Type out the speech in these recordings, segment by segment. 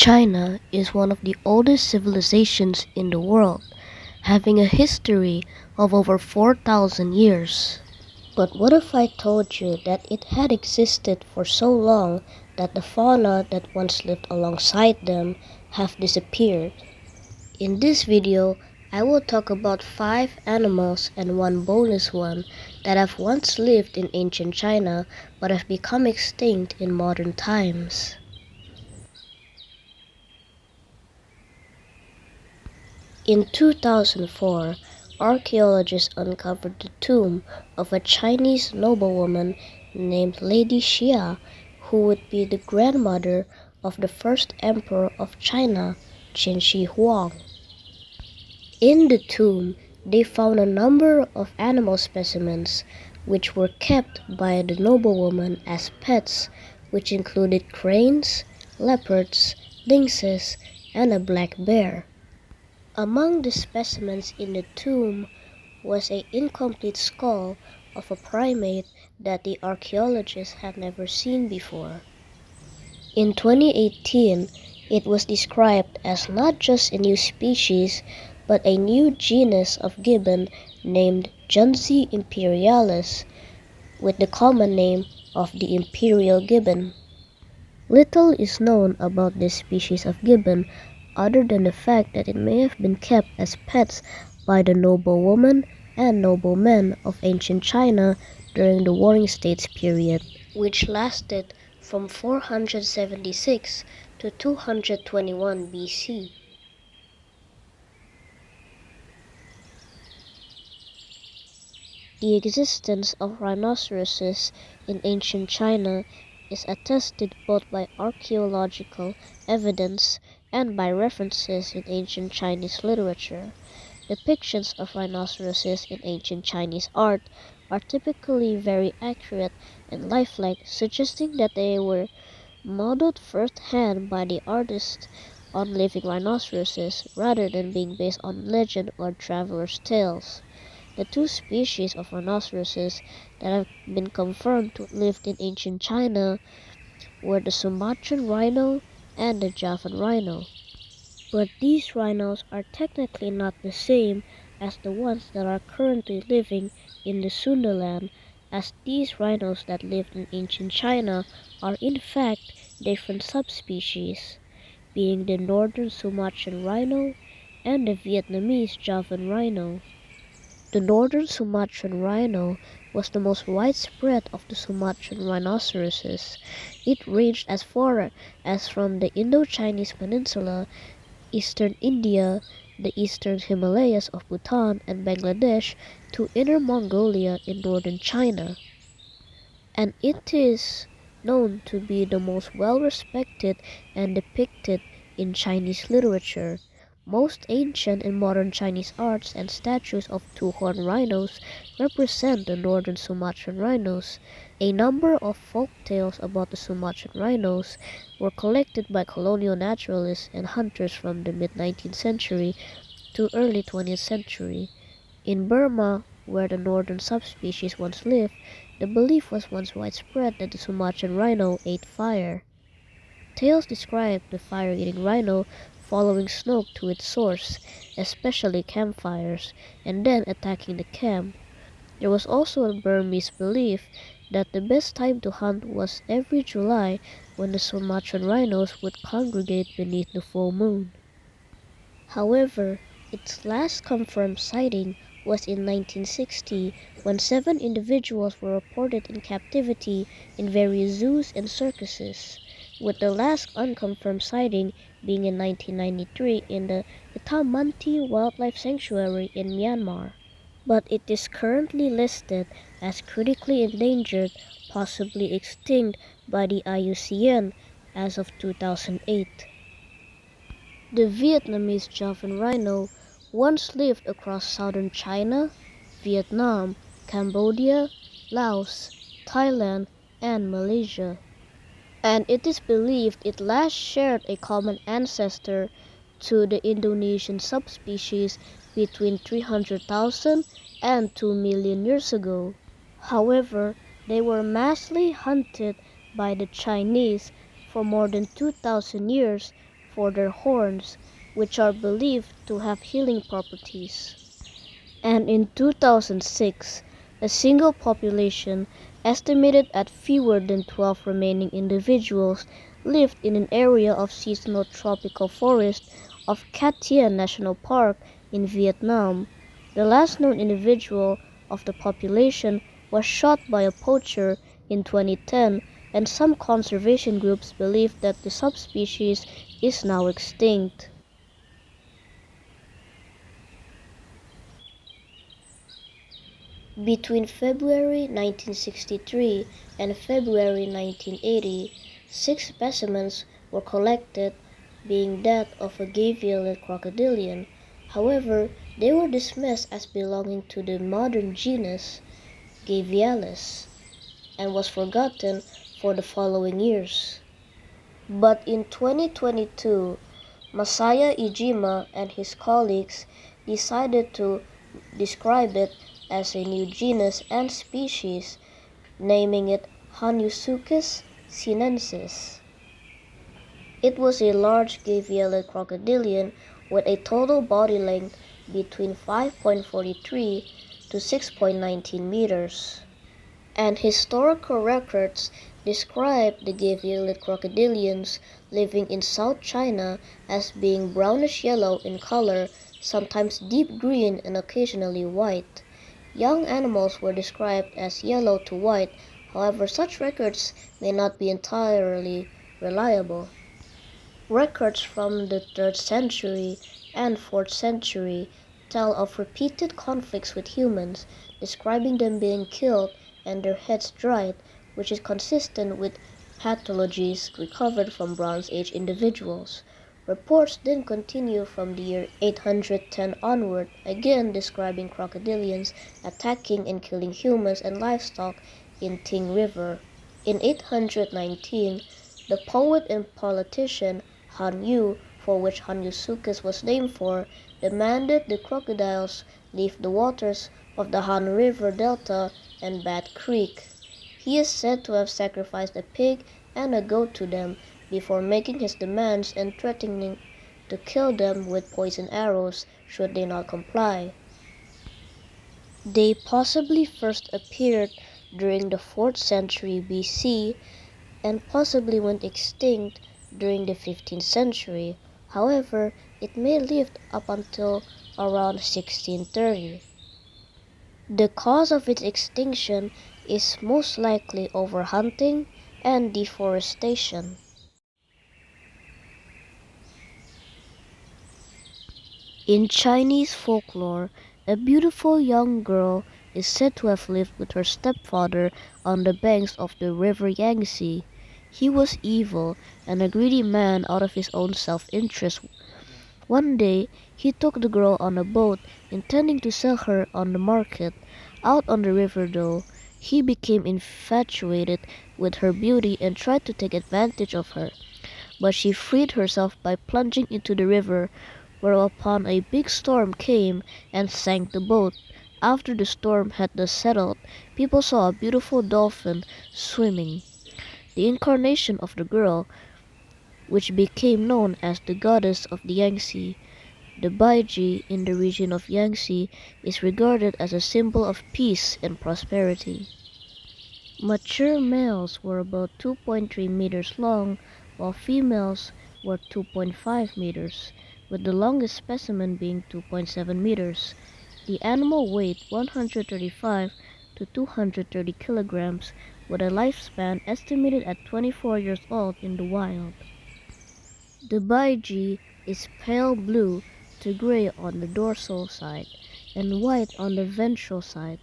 China is one of the oldest civilizations in the world, having a history of over 4,000 years. But what if I told you that it had existed for so long that the fauna that once lived alongside them have disappeared? In this video, I will talk about 5 animals and one bonus one that have once lived in ancient China but have become extinct in modern times. In 2004, archaeologists uncovered the tomb of a Chinese noblewoman named Lady Xia, who would be the grandmother of the first emperor of China, Qin Shi Huang. In the tomb, they found a number of animal specimens which were kept by the noblewoman as pets, which included cranes, leopards, lynxes, and a black bear. Among the specimens in the tomb was an incomplete skull of a primate that the archaeologists had never seen before. In 2018, it was described as not just a new species, but a new genus of gibbon named Yangtze imperialis, with the common name of the imperial gibbon. Little is known about this species of gibbon other than the fact that it may have been kept as pets by the noblewomen and noblemen of ancient China during the Warring States period, which lasted from 476 to 221 BC. The existence of rhinoceroses in ancient China is attested both by archaeological evidence and by references in ancient Chinese literature. Depictions of rhinoceroses in ancient Chinese art are typically very accurate and lifelike, suggesting that they were modeled first-hand by the artist on living rhinoceroses rather than being based on legend or travelers' tales. The two species of rhinoceroses that have been confirmed to live in ancient China were the Sumatran rhino and the Javan rhino. But these rhinos are technically not the same as the ones that are currently living in the Sundaland, as these rhinos that lived in ancient China are in fact different subspecies, being the northern Sumatran rhino and the Vietnamese Javan rhino. The northern Sumatran rhino was the most widespread of the Sumatran rhinoceroses. It ranged as far as from the Indo-Chinese peninsula, eastern India, the eastern Himalayas of Bhutan and Bangladesh, to Inner Mongolia in northern China. And it is known to be the most well-respected and depicted in Chinese literature. Most ancient and modern Chinese arts and statues of two-horned rhinos represent the northern Sumatran rhinos. A number of folk tales about the Sumatran rhinos were collected by colonial naturalists and hunters from the mid-19th century to early 20th century. In Burma, where the northern subspecies once lived, the belief was once widespread that the Sumatran rhino ate fire. Tales describe the fire-eating rhino following smoke to its source, especially campfires, and then attacking the camp. There was also a Burmese belief that the best time to hunt was every July, when the Sumatran rhinos would congregate beneath the full moon. However, its last confirmed sighting was in 1960, when 7 individuals were reported in captivity in various zoos and circuses, with the last unconfirmed sighting being in 1993 in the Itamanti Wildlife Sanctuary in Myanmar. But it is currently listed as critically endangered, possibly extinct by the IUCN as of 2008. The Vietnamese Javan rhino once lived across southern China, Vietnam, Cambodia, Laos, Thailand, and Malaysia. And it is believed it last shared a common ancestor to the Indonesian subspecies between 300,000 and 2 million years ago. However, they were massively hunted by the Chinese for more than 2,000 years for their horns, which are believed to have healing properties. And in 2006, a single population, estimated at fewer than 12 remaining individuals, lived in an area of seasonal tropical forest of Cat Tien National Park in Vietnam. The last known individual of the population was shot by a poacher in 2010, and some conservation groups believe that the subspecies is now extinct. Between February 1963 and February 1980, 6 specimens were collected, being that of a gay-violet crocodilian. However, they were dismissed as belonging to the modern genus Gavialis and was forgotten for the following years. But in 2022, Masaya Ijima and his colleagues decided to describe it as a new genus and species, naming it Hanyusuchus sinensis. It was a large gay-violet crocodilian with a total body length between 5.43 to 6.19 meters. And historical records describe the gay-violet crocodilians living in South China as being brownish-yellow in color, sometimes deep green and occasionally white. Young animals were described as yellow to white, however such records may not be entirely reliable. Records from the 3rd century and 4th century tell of repeated conflicts with humans, describing them being killed and their heads dried, which is consistent with pathologies recovered from Bronze Age individuals. Reports then continue from the year 810 onward, again describing crocodilians attacking and killing humans and livestock in Ting River. In 819, the poet and politician Han Yu, for which Hanyusuchus was named for, demanded the crocodiles leave the waters of the Han River Delta and Bat Creek. He is said to have sacrificed a pig and a goat to them before making his demands and threatening to kill them with poison arrows should they not comply. They possibly first appeared during the 4th century BC and possibly went extinct during the 15th century. However, it may have lived up until around 1630. The cause of its extinction is most likely overhunting and deforestation. In Chinese folklore, a beautiful young girl is said to have lived with her stepfather on the banks of the river Yangtze. He was evil and a greedy man out of his own self-interest. One day, he took the girl on a boat, intending to sell her on the market. Out on the river though, he became infatuated with her beauty and tried to take advantage of her. But she freed herself by plunging into the river, whereupon a big storm came and sank the boat. After the storm had thus settled, people saw a beautiful dolphin swimming, the incarnation of the girl, which became known as the goddess of the Yangtze. The Baiji in the region of Yangtze is regarded as a symbol of peace and prosperity. Mature males were about 2.3 meters long, while females were 2.5 meters, with the longest specimen being 2.7 meters. The animal weighed 135 to 230 kilograms, with a lifespan estimated at 24 years old in the wild. The Baiji is pale blue to gray on the dorsal side and white on the ventral side.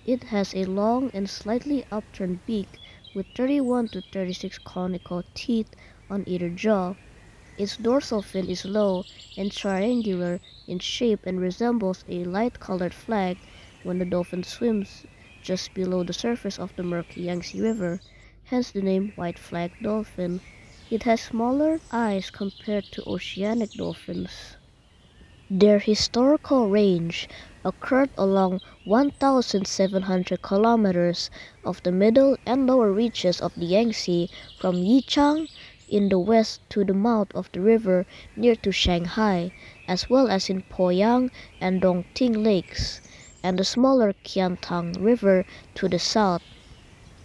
It has a long and slightly upturned beak with 31 to 36 conical teeth on either jaw. Its dorsal fin is low and triangular in shape and resembles a light-colored flag when the dolphin swims just below the surface of the murky Yangtze River, hence the name white flag dolphin. It has smaller eyes compared to oceanic dolphins. Their historical range occurred along 1,700 kilometers of the middle and lower reaches of the Yangtze from Yichang in the west to the mouth of the river near to Shanghai, as well as in Poyang and Dongting lakes, and the smaller Qiantang River to the south.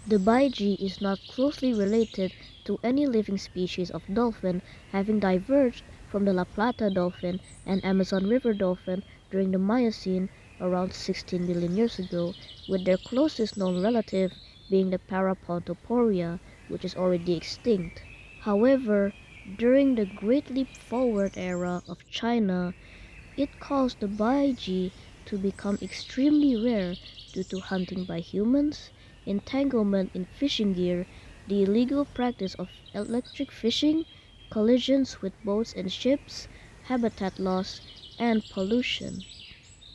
The baiji is not closely related to any living species of dolphin, having diverged from the La Plata dolphin and Amazon River dolphin during the Miocene around 16 million years ago, with their closest known relative being the Parapontoporia, which is already extinct. However, during the Great Leap Forward era of China, it caused the baiji to become extremely rare due to hunting by humans, entanglement in fishing gear, the illegal practice of electric fishing, collisions with boats and ships, habitat loss, and pollution.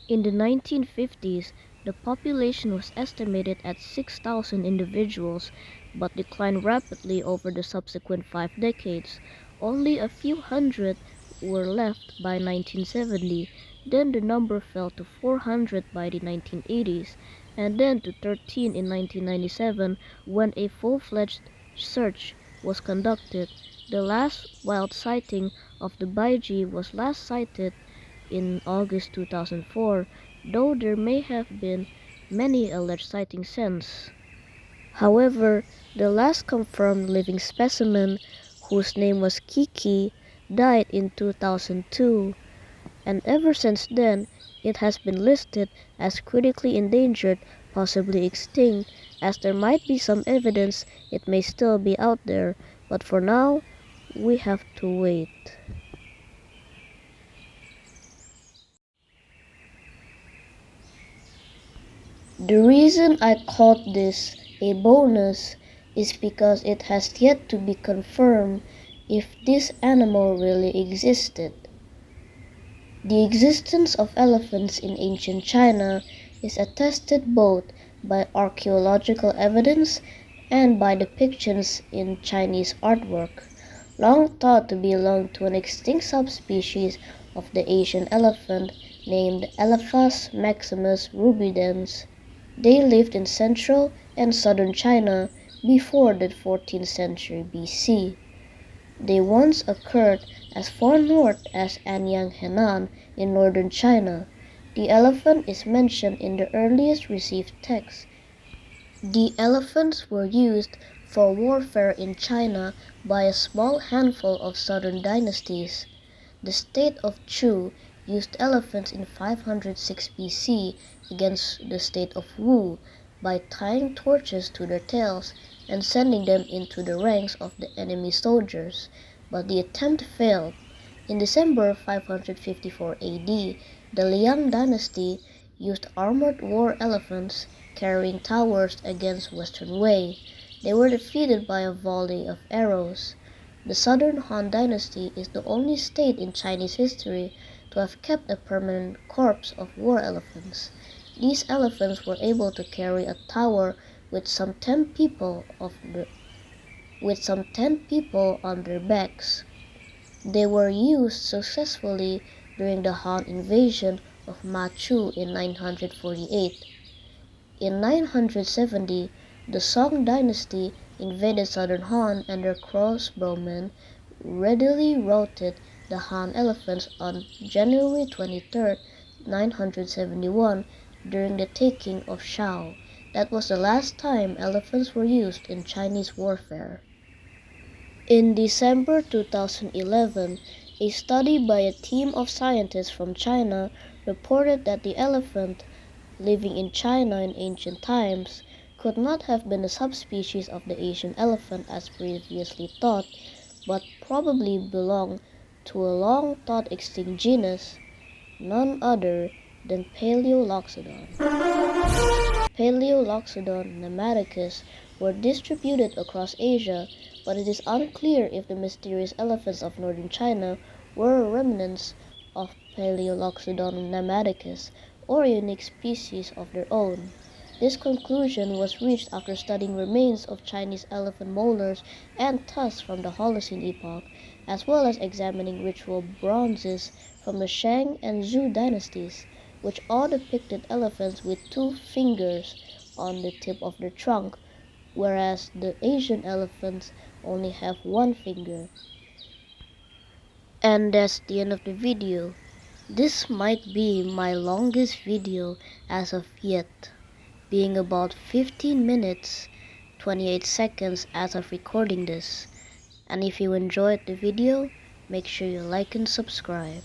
In the 1950s, the population was estimated at 6,000 individuals, but declined rapidly over the subsequent 5 decades. Only a few hundred were left by 1970, then the number fell to 400 by the 1980s, and then to 13 in 1997 when a full-fledged search was conducted. The last wild sighting of the baiji was last sighted in August 2004, though there may have been many alleged sightings since. However, the last confirmed living specimen, whose name was Kiki, died in 2002, and ever since then it has been listed as critically endangered, possibly extinct, as there might be some evidence it may still be out there, but for now, we have to wait. The reason I called this a bonus is because it has yet to be confirmed if this animal really existed. The existence of elephants in ancient China is attested both by archaeological evidence and by depictions in Chinese artwork, long thought to belong to an extinct subspecies of the Asian elephant named Elephas maximus rubidens. They lived in central and southern China before the 14th century BC. They once occurred as far north as Anyang Henan in northern China. The elephant is mentioned in the earliest received texts. The elephants were used for warfare in China by a small handful of southern dynasties. The state of Chu used elephants in 506 BC against the state of Wu by tying torches to their tails and sending them into the ranks of the enemy soldiers, but the attempt failed. In December 554 AD, the Liang dynasty used armored war elephants carrying towers against Western Wei. They were defeated by a volley of arrows. The Southern Han dynasty is the only state in Chinese history to have kept a permanent corps of war elephants. These elephants were able to carry a tower with some 10 people on their backs. They were used successfully during the Han invasion of Manchu in 948. In 970, the Song dynasty invaded southern Han, and their crossbowmen readily routed the Han elephants on January 23, 971, during the taking of Shao. That was the last time elephants were used in Chinese warfare. In December 2011, a study by a team of scientists from China reported that the elephant, living in China in ancient times, could not have been a subspecies of the Asian elephant as previously thought, but probably belonged to a long-thought extinct genus, none other than Paleoloxodon. Paleoloxodon pneumaticus were distributed across Asia, but it is unclear if the mysterious elephants of northern China were remnants of Paleoloxodon pneumaticus or a unique species of their own. This conclusion was reached after studying remains of Chinese elephant molars and tusks from the Holocene epoch, as well as examining ritual bronzes from the Shang and Zhou dynasties, which all depicted elephants with 2 fingers on the tip of their trunk, whereas the Asian elephants only have one finger. And that's the end of the video. This might be my longest video as of yet, being about 15 minutes 28 seconds as of recording this. And if you enjoyed the video, make sure you like and subscribe.